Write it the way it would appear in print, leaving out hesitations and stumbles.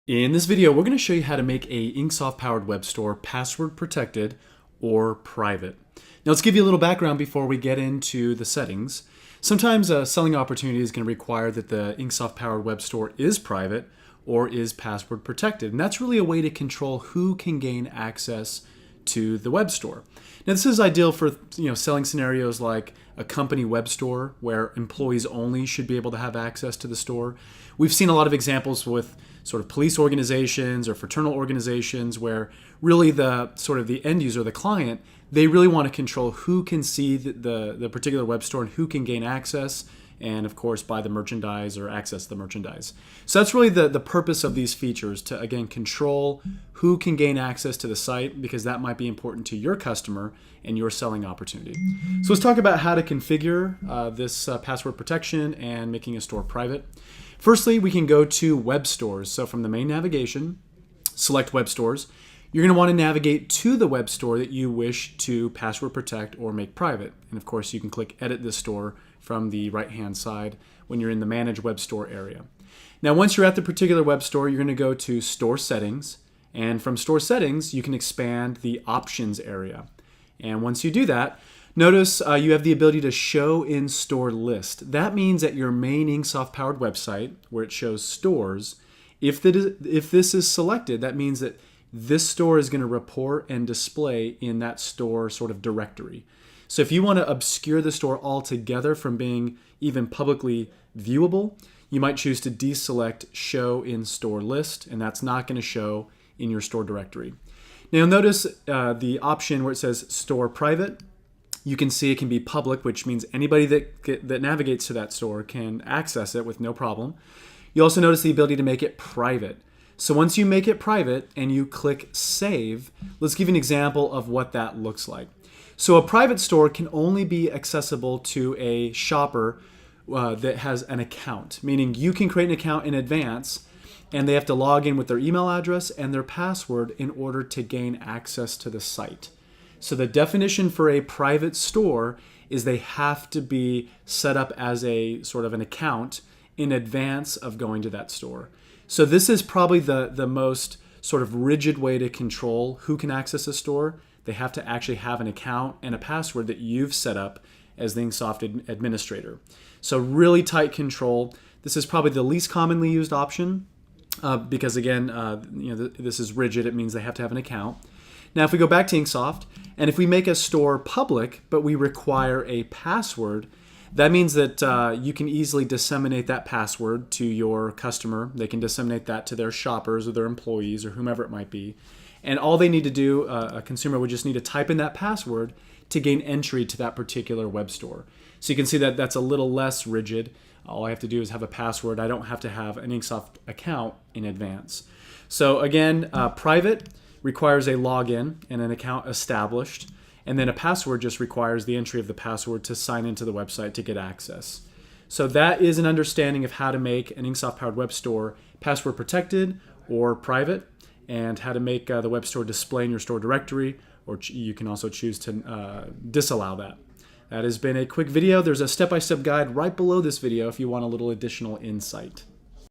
In this video, we're going to show you how to make a InkSoft powered web store password protected or private. Now let's give you a little background before we get into the settings. Sometimes a selling opportunity is going to require that the InkSoft powered web store is private or is password protected. And that's really a way to control who can gain access to the web store. Now this is ideal for selling scenarios like a company web store where employees only should be able to have access to the store. We've seen a lot of examples with sort of police organizations or fraternal organizations where really the sort of the end user, the client, they really want to control who can see the particular web store and who can gain access and of course buy the merchandise or access the merchandise. So that's really the purpose of these features, to again control who can gain access to the site, because that might be important to your customer and your selling opportunity. So let's talk about how to configure this password protection and making a store private. Firstly, we can go to web stores. So from the main navigation, select web stores. You're going to want to navigate to the web store that you wish to password protect or make private. And of course, you can click Edit this store from the right-hand side when you're in the Manage Web Store area. Now, once you're at the particular web store, you're going to go to Store Settings. And from Store Settings, you can expand the Options area. And once you do that, notice you have the ability to show in store list. That means that your main InkSoft powered website, where it shows stores, if this is selected, that means that this store is going to report and display in that store sort of directory. So if you want to obscure the store altogether from being even publicly viewable, you might choose to deselect Show in Store List, and that's not going to show in your store directory. Now notice the option where it says Store Private. You can see it can be public, which means anybody that navigates to that store can access it with no problem. You also notice the ability to make it private. So once you make it private and you click Save, let's give you an example of what that looks like. So a private store can only be accessible to a shopper that has an account, meaning you can create an account in advance and they have to log in with their email address and their password in order to gain access to the site. So the definition for a private store is they have to be set up as a sort of an account in advance of going to that store. So this is probably the most sort of rigid way to control who can access a store. They have to actually have an account and a password that you've set up as the InkSoft administrator. So really tight control. This is probably the least commonly used option because again, this is rigid. It means they have to have an account. Now, if we go back to InkSoft, and if we make a store public, but we require a password, that means that you can easily disseminate that password to your customer. They can disseminate that to their shoppers or their employees or whomever it might be. And all they need to do, a consumer would just need to type in that password to gain entry to that particular web store. So you can see that that's a little less rigid. All I have to do is have a password. I don't have to have an InkSoft account in advance. So again, private requires a login and an account established. And then a password just requires the entry of the password to sign into the website to get access. So that is an understanding of how to make an InkSoft powered web store password protected or private, and how to make the web store display in your store directory, or you can also choose to disallow that. That has been a quick video. There's a step-by-step guide right below this video if you want a little additional insight.